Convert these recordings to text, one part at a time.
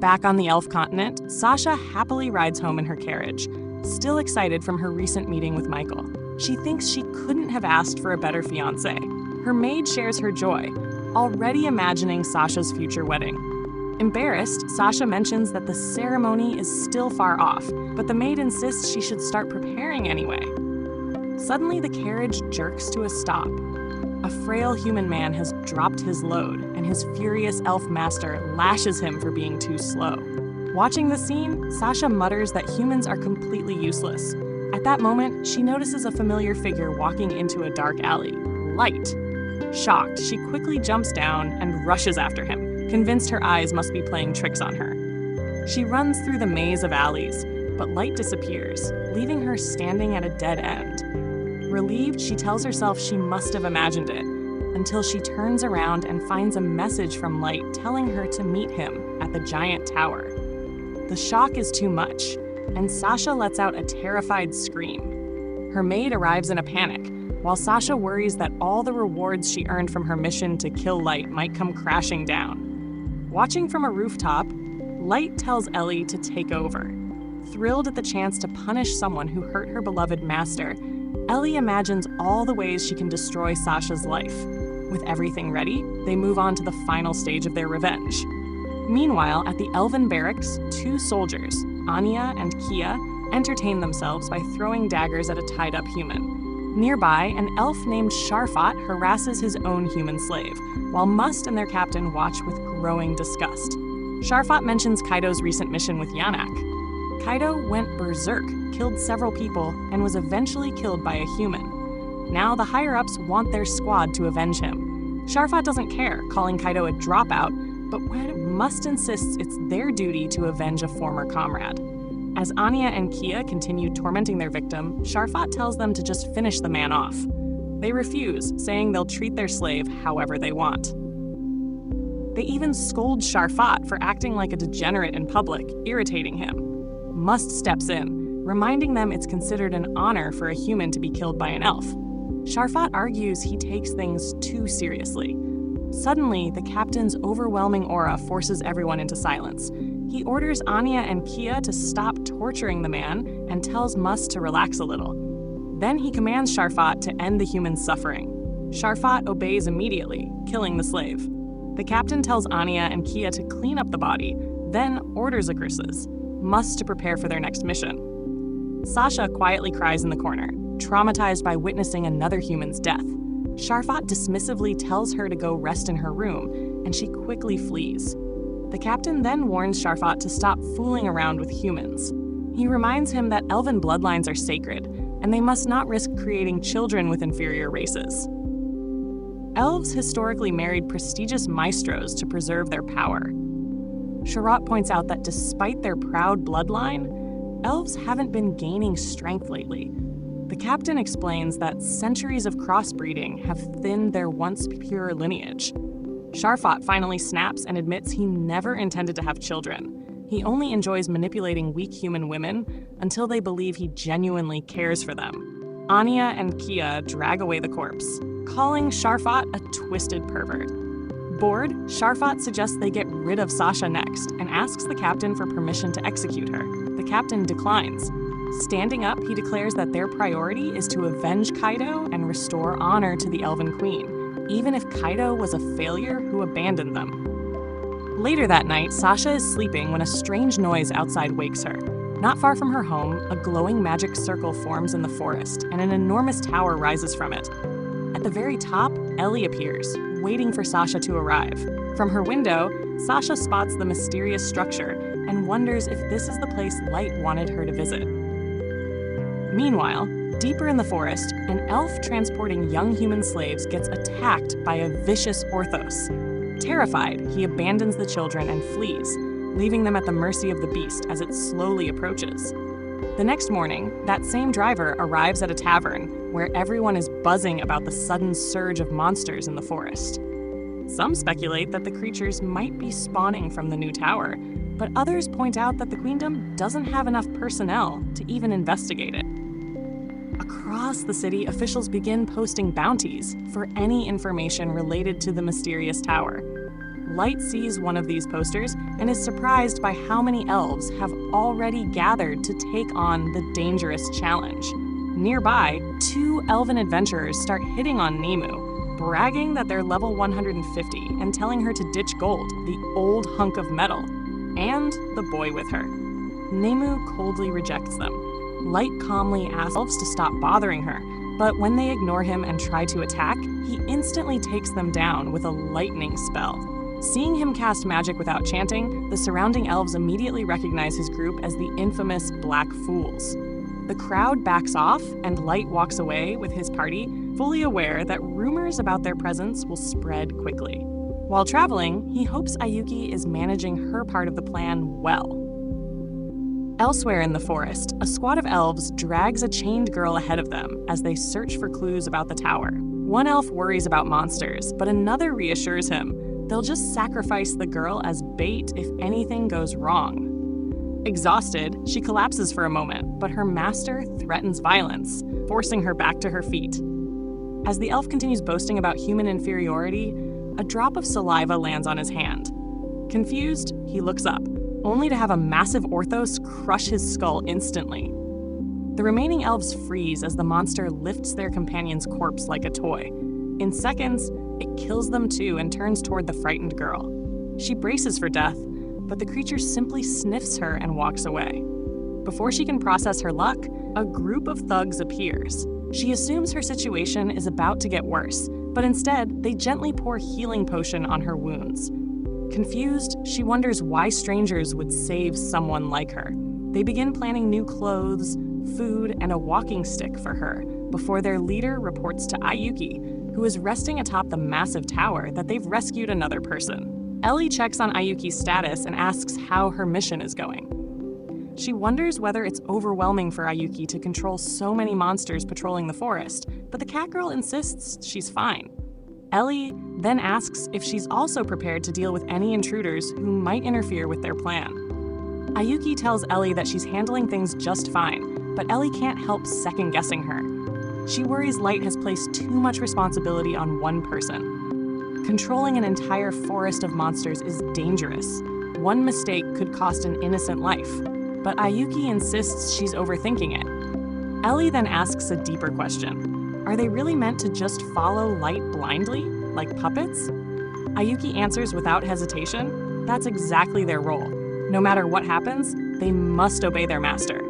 Back on the elf continent, Sasha happily rides home in her carriage, still excited from her recent meeting with Michael. She thinks she couldn't have asked for a better fiancé. Her maid shares her joy, already imagining Sasha's future wedding. Embarrassed, Sasha mentions that the ceremony is still far off, but the maid insists she should start preparing anyway. Suddenly, the carriage jerks to a stop. A frail human man has dropped his load, and his furious elf master lashes him for being too slow. Watching the scene, Sasha mutters that humans are completely useless. At that moment, she notices a familiar figure walking into a dark alley. Light. Shocked, she quickly jumps down and rushes after him, convinced her eyes must be playing tricks on her. She runs through the maze of alleys, but Light disappears, leaving her standing at a dead end. Relieved, she tells herself she must have imagined it, until she turns around and finds a message from Light telling her to meet him at the giant tower. The shock is too much, and Sasha lets out a terrified scream. Her maid arrives in a panic, while Sasha worries that all the rewards she earned from her mission to kill Light might come crashing down. Watching from a rooftop, Light tells Ellie to take over. Thrilled at the chance to punish someone who hurt her beloved master, Ellie imagines all the ways she can destroy Sasha's life. With everything ready, they move on to the final stage of their revenge. Meanwhile, at the Elven barracks, two soldiers, Anya and Kia, entertain themselves by throwing daggers at a tied-up human. Nearby, an elf named Sharfat harasses his own human slave, while Must and their captain watch with growing disgust. Sharfat mentions Kaido's recent mission with Yanak. Kaido went berserk, killed several people, and was eventually killed by a human. Now the higher-ups want their squad to avenge him. Sharfat doesn't care, calling Kaido a dropout, but Must insists it's their duty to avenge a former comrade. As Anya and Kia continue tormenting their victim, Sharfat tells them to just finish the man off. They refuse, saying they'll treat their slave however they want. They even scold Sharfat for acting like a degenerate in public, irritating him. Must steps in, reminding them it's considered an honor for a human to be killed by an elf. Sharfat argues he takes things too seriously. Suddenly, the captain's overwhelming aura forces everyone into silence. He orders Anya and Kia to stop torturing the man and tells Must to relax a little. Then he commands Sharfat to end the human's suffering. Sharfat obeys immediately, killing the slave. The captain tells Anya and Kia to clean up the body, then orders agresses, Must to prepare for their next mission. Sasha quietly cries in the corner, traumatized by witnessing another human's death. Sharfat dismissively tells her to go rest in her room, and she quickly flees. The captain then warns Sharfat to stop fooling around with humans. He reminds him that Elven bloodlines are sacred, and they must not risk creating children with inferior races. Elves historically married prestigious maestros to preserve their power. Sharot points out that despite their proud bloodline, elves haven't been gaining strength lately. The captain explains that centuries of crossbreeding have thinned their once pure lineage. Sharfat finally snaps and admits he never intended to have children. He only enjoys manipulating weak human women until they believe he genuinely cares for them. Anya and Kia drag away the corpse, calling Sharfat a twisted pervert. Bored, Sharfat suggests they get rid of Sasha next and asks the captain for permission to execute her. The captain declines. Standing up, he declares that their priority is to avenge Kaido and restore honor to the Elven Queen, even if Kaido was a failure who abandoned them. Later that night, Sasha is sleeping when a strange noise outside wakes her. Not far from her home, a glowing magic circle forms in the forest, and an enormous tower rises from it. At the very top, Ellie appears, waiting for Sasha to arrive. From her window, Sasha spots the mysterious structure and wonders if this is the place Light wanted her to visit. Meanwhile, deeper in the forest, an elf transporting young human slaves gets attacked by a vicious Orthos. Terrified, he abandons the children and flees, leaving them at the mercy of the beast as it slowly approaches. The next morning, that same driver arrives at a tavern where everyone is buzzing about the sudden surge of monsters in the forest. Some speculate that the creatures might be spawning from the new tower, but others point out that the Queendom doesn't have enough personnel to even investigate it. Across the city, officials begin posting bounties for any information related to the mysterious tower. Light sees one of these posters and is surprised by how many elves have already gathered to take on the dangerous challenge. Nearby, 2 elven adventurers start hitting on Nemu, bragging that they're level 150 and telling her to ditch Gold, the old hunk of metal, and the boy with her. Nemu coldly rejects them. Light calmly asks elves to stop bothering her, but when they ignore him and try to attack, he instantly takes them down with a lightning spell. Seeing him cast magic without chanting, the surrounding elves immediately recognize his group as the infamous Black Fools. The crowd backs off, and Light walks away with his party, fully aware that rumors about their presence will spread quickly. While traveling, he hopes Aayuki is managing her part of the plan well. Elsewhere in the forest, a squad of elves drags a chained girl ahead of them as they search for clues about the tower. One elf worries about monsters, but another reassures him they'll just sacrifice the girl as bait if anything goes wrong. Exhausted, she collapses for a moment, but her master threatens violence, forcing her back to her feet. As the elf continues boasting about human inferiority, a drop of saliva lands on his hand. Confused, he looks up, only to have a massive orthos crush his skull instantly. The remaining elves freeze as the monster lifts their companion's corpse like a toy. In seconds, it kills them too and turns toward the frightened girl. She braces for death, but the creature simply sniffs her and walks away. Before she can process her luck, a group of thugs appears. She assumes her situation is about to get worse, but instead, they gently pour healing potion on her wounds. Confused, she wonders why strangers would save someone like her. They begin planning new clothes, food, and a walking stick for her before their leader reports to Aayuki, who is resting atop the massive tower that they've rescued another person. Ellie checks on Aayuki's status and asks how her mission is going. She wonders whether it's overwhelming for Aayuki to control so many monsters patrolling the forest, but the cat girl insists she's fine. Ellie then asks if she's also prepared to deal with any intruders who might interfere with their plan. Aayuki tells Ellie that she's handling things just fine, but Ellie can't help second-guessing her. She worries Light has placed too much responsibility on one person. Controlling an entire forest of monsters is dangerous. One mistake could cost an innocent life, but Aayuki insists she's overthinking it. Ellie then asks a deeper question. Are they really meant to just follow Light blindly, like puppets? Aayuki answers without hesitation. That's exactly their role. No matter what happens, they must obey their master.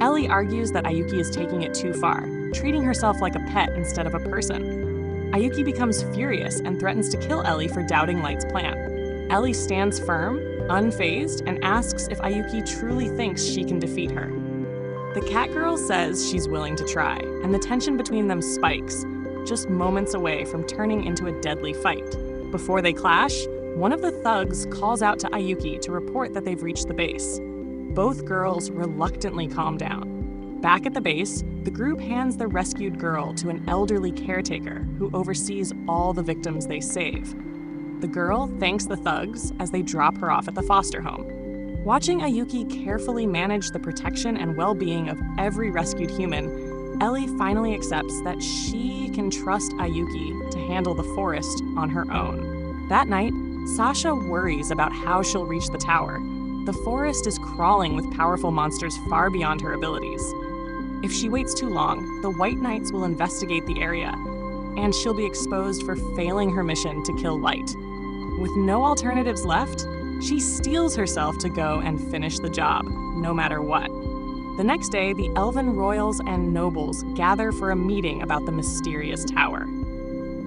Ellie argues that Aayuki is taking it too far, treating herself like a pet instead of a person. Aayuki becomes furious and threatens to kill Ellie for doubting Light's plan. Ellie stands firm, unfazed, and asks if Aayuki truly thinks she can defeat her. The cat girl says she's willing to try, and the tension between them spikes, just moments away from turning into a deadly fight. Before they clash, one of the thugs calls out to Aayuki to report that they've reached the base. Both girls reluctantly calm down. Back at the base, the group hands the rescued girl to an elderly caretaker who oversees all the victims they save. The girl thanks the thugs as they drop her off at the foster home. Watching Aayuki carefully manage the protection and well-being of every rescued human, Ellie finally accepts that she can trust Aayuki to handle the forest on her own. That night, Sasha worries about how she'll reach the tower. The forest is crawling with powerful monsters far beyond her abilities. If she waits too long, the White Knights will investigate the area, and she'll be exposed for failing her mission to kill Light. With no alternatives left, she steels herself to go and finish the job, no matter what. The next day, the Elven royals and nobles gather for a meeting about the mysterious tower.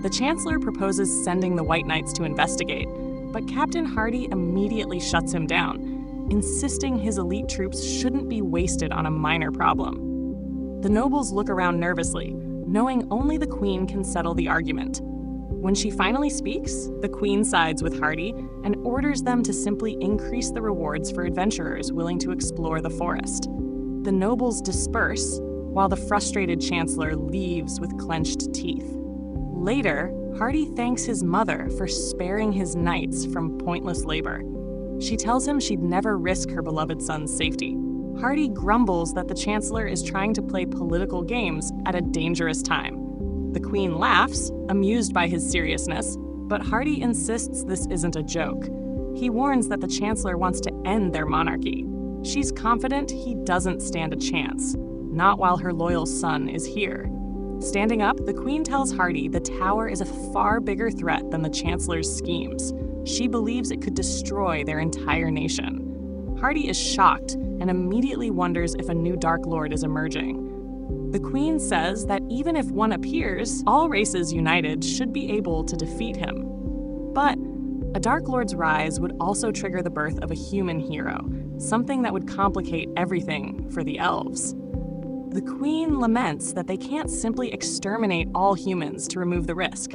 The Chancellor proposes sending the White Knights to investigate, but Captain Hardy immediately shuts him down, insisting his elite troops shouldn't be wasted on a minor problem. The nobles look around nervously, knowing only the Queen can settle the argument. When she finally speaks, the Queen sides with Hardy and orders them to simply increase the rewards for adventurers willing to explore the forest. The nobles disperse, while the frustrated Chancellor leaves with clenched teeth. Later, Hardy thanks his mother for sparing his knights from pointless labor. She tells him she'd never risk her beloved son's safety. Hardy grumbles that the Chancellor is trying to play political games at a dangerous time. The Queen laughs, amused by his seriousness, but Hardy insists this isn't a joke. He warns that the Chancellor wants to end their monarchy. She's confident he doesn't stand a chance, not while her loyal son is here. Standing up, the Queen tells Hardy the tower is a far bigger threat than the Chancellor's schemes. She believes it could destroy their entire nation. Hardy is shocked and immediately wonders if a new Dark Lord is emerging. The Queen says that even if one appears, all races united should be able to defeat him. But a Dark Lord's rise would also trigger the birth of a human hero, something that would complicate everything for the elves. The Queen laments that they can't simply exterminate all humans to remove the risk.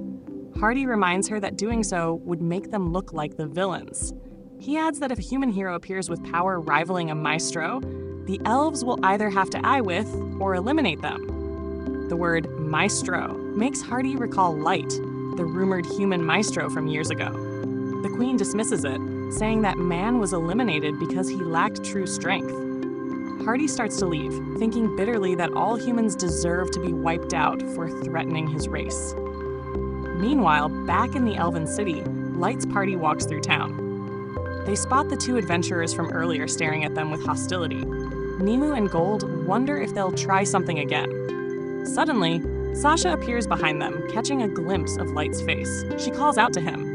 Hardy reminds her that doing so would make them look like the villains. He adds that if a human hero appears with power rivaling a maestro, the elves will either have to eye with or eliminate them. The word maestro makes Hardy recall Light, the rumored human maestro from years ago. The Queen dismisses it, saying that man was eliminated because he lacked true strength. Hardy starts to leave, thinking bitterly that all humans deserve to be wiped out for threatening his race. Meanwhile, back in the Elven city, Light's party walks through town. They spot the two adventurers from earlier staring at them with hostility. Nimue and Gold wonder if they'll try something again. Suddenly, Sasha appears behind them, catching a glimpse of Light's face. She calls out to him.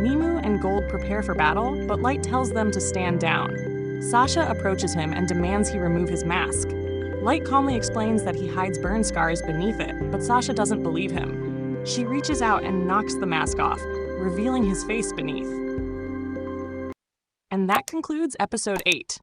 Nimue and Gold prepare for battle, but Light tells them to stand down. Sasha approaches him and demands he remove his mask. Light calmly explains that he hides burn scars beneath it, but Sasha doesn't believe him. She reaches out and knocks the mask off, revealing his face beneath. And that concludes episode 8.